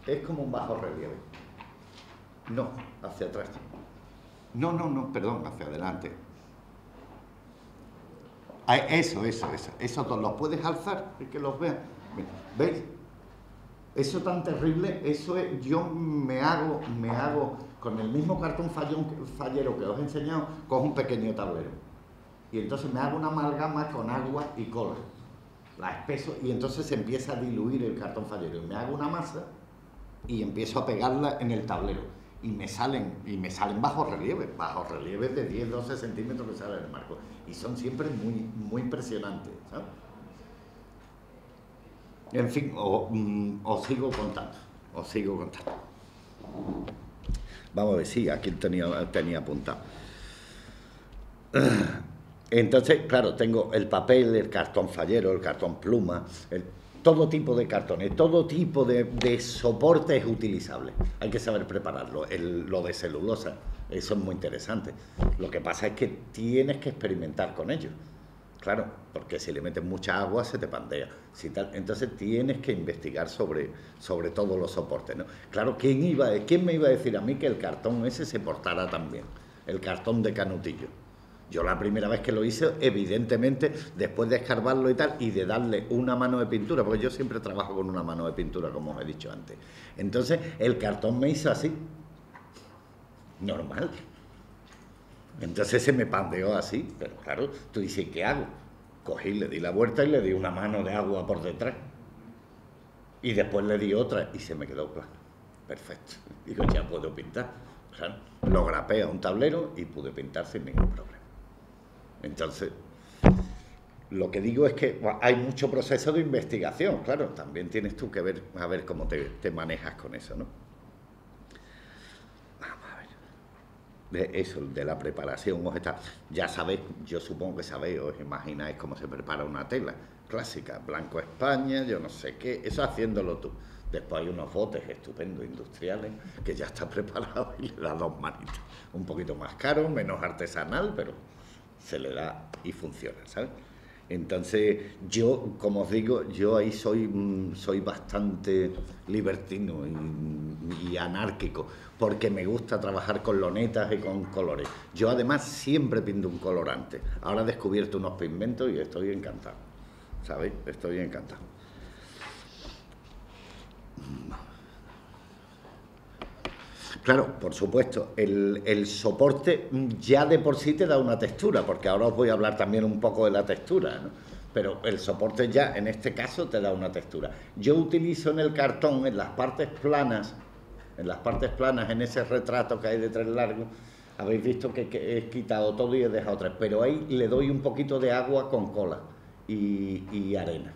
Es como un bajo relieve. No, hacia atrás. No, perdón, hacia adelante. Eso. Esos dos los puedes alzar y que los vean. ¿Veis? Eso tan terrible, eso es, yo me hago con el mismo cartón fallero que os he enseñado, cojo un pequeño tablero. Y entonces me hago una amalgama con agua y cola. La espeso y entonces se empieza a diluir el cartón fallero. Y me hago una masa y empiezo a pegarla en el tablero. Y me salen bajos relieves de 10-12 centímetros que salen del marco. Y son siempre muy impresionantes, ¿sabes? En fin, os sigo contando. Vamos a ver, sí, aquí tenía apuntado. Entonces, claro, tengo el papel, el cartón fallero, el cartón pluma, todo tipo de cartones, todo tipo de soporte es utilizable. Hay que saber prepararlo. Lo de celulosa, eso es muy interesante. Lo que pasa es que tienes que experimentar con ello. Claro, porque si le metes mucha agua se te pandea. Entonces tienes que investigar sobre todos los soportes, ¿no? Claro, ¿quién me iba a decir a mí que el cartón ese se portara tan bien? El cartón de Canutillo. Yo la primera vez que lo hice, evidentemente, después de escarbarlo y tal, y de darle una mano de pintura, porque yo siempre trabajo con una mano de pintura, como os he dicho antes. Entonces, el cartón me hizo así. Normal. Entonces se me pandeó así, pero claro, tú dices, ¿qué hago? Cogí, le di la vuelta y le di una mano de agua por detrás. Y después le di otra y se me quedó plano. Perfecto. Digo, ya puedo pintar. Claro, lo grapé a un tablero y pude pintar sin ningún problema. Entonces, lo que digo es que hay mucho proceso de investigación, claro, también tienes tú que ver, a ver cómo te manejas con eso, ¿no? Vamos a ver. De eso, de la preparación, ya sabéis, yo supongo que sabéis, os imagináis cómo se prepara una tela clásica, Blanco España, yo no sé qué, eso haciéndolo tú. Después hay unos botes estupendos industriales que ya está preparado y le da dos manitas. Un poquito más caro, menos artesanal, pero se le da y funciona, ¿sabes? Entonces, yo, como os digo, yo ahí soy bastante libertino y anárquico, porque me gusta trabajar con lonetas y con colores. Yo, además, siempre pinto un colorante. Ahora he descubierto unos pigmentos y estoy encantado, ¿sabéis? Estoy encantado. Claro, por supuesto, el soporte ya de por sí te da una textura, porque ahora os voy a hablar también un poco de la textura, ¿no? Pero el soporte ya, en este caso, te da una textura. Yo utilizo en el cartón, en las partes planas, en ese retrato que hay de 3 largos, habéis visto que he quitado todo y he dejado 3, pero ahí le doy un poquito de agua con cola y arena,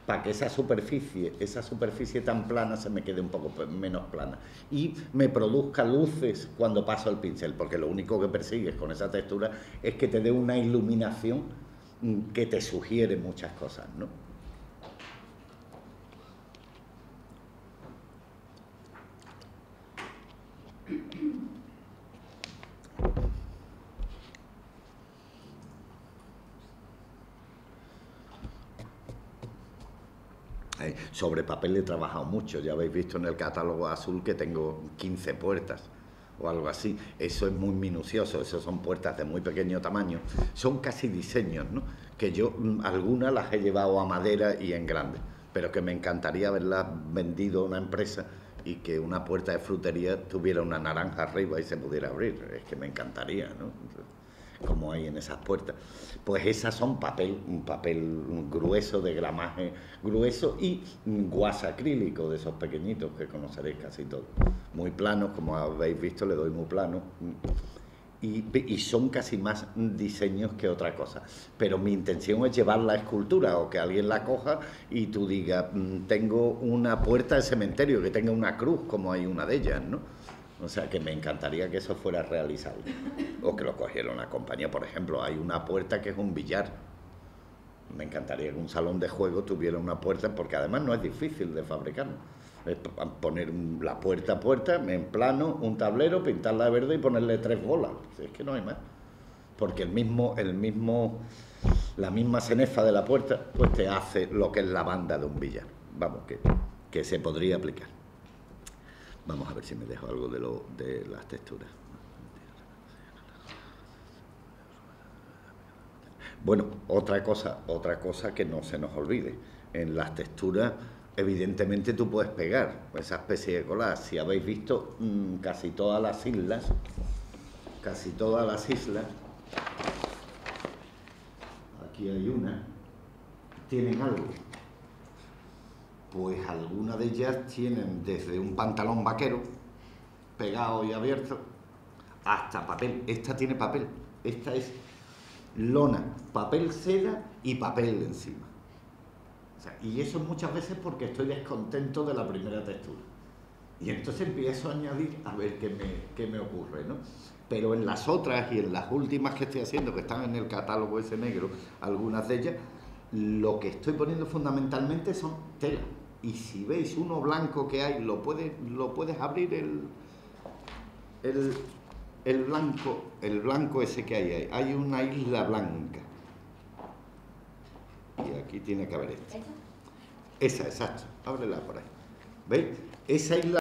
para que esa superficie tan plana se me quede un poco menos plana y me produzca luces cuando paso el pincel, porque lo único que persigues con esa textura es que te dé una iluminación que te sugiere muchas cosas, ¿no? Sobre papel he trabajado mucho, ya habéis visto en el catálogo azul que tengo 15 puertas o algo así. Eso es muy minucioso, eso son puertas de muy pequeño tamaño, son casi diseños, ¿no? Que yo algunas las he llevado a madera y en grande, pero que me encantaría haberlas vendido a una empresa y que una puerta de frutería tuviera una naranja arriba y se pudiera abrir. Es que me encantaría, ¿no? Como hay en esas puertas. Pues esas son un papel grueso, de gramaje grueso, y guasa acrílico, de esos pequeñitos que conoceréis casi todos. Muy planos, como habéis visto, le doy muy plano. Y son casi más diseños que otra cosa. Pero mi intención es llevar la escultura, o que alguien la coja y tú digas, tengo una puerta de cementerio, que tenga una cruz, como hay una de ellas, ¿no? O sea, que me encantaría que eso fuera realizable. O que lo cogiera una compañía. Por ejemplo, hay una puerta que es un billar. Me encantaría que un salón de juego tuviera una puerta, porque además no es difícil de fabricar. Es poner la puerta a puerta, en plano, un tablero, pintarla de verde y ponerle 3 bolas. Es que no hay más. Porque la misma cenefa de la puerta, pues te hace lo que es la banda de un billar. Vamos, que se podría aplicar. Vamos a ver si me dejo algo de las texturas. Bueno, otra cosa que no se nos olvide. En las texturas, evidentemente tú puedes pegar esa especie de collage. Si habéis visto, casi todas las islas, aquí hay una, tienen algo. Pues algunas de ellas tienen desde un pantalón vaquero pegado y abierto hasta papel. Esta tiene papel, esta es lona, papel seda y papel encima. O sea, y eso muchas veces porque estoy descontento de la primera textura. Y entonces empiezo a añadir a ver qué me ocurre, ¿no? Pero en las otras y en las últimas que estoy haciendo, que están en el catálogo ese negro, algunas de ellas, lo que estoy poniendo fundamentalmente son telas. Y si veis uno blanco que hay, lo puedes abrir el blanco ese que hay ahí. Hay una isla blanca. Y aquí tiene que haber esta. Esa, exacto. Ábrela por ahí. ¿Veis? Esa isla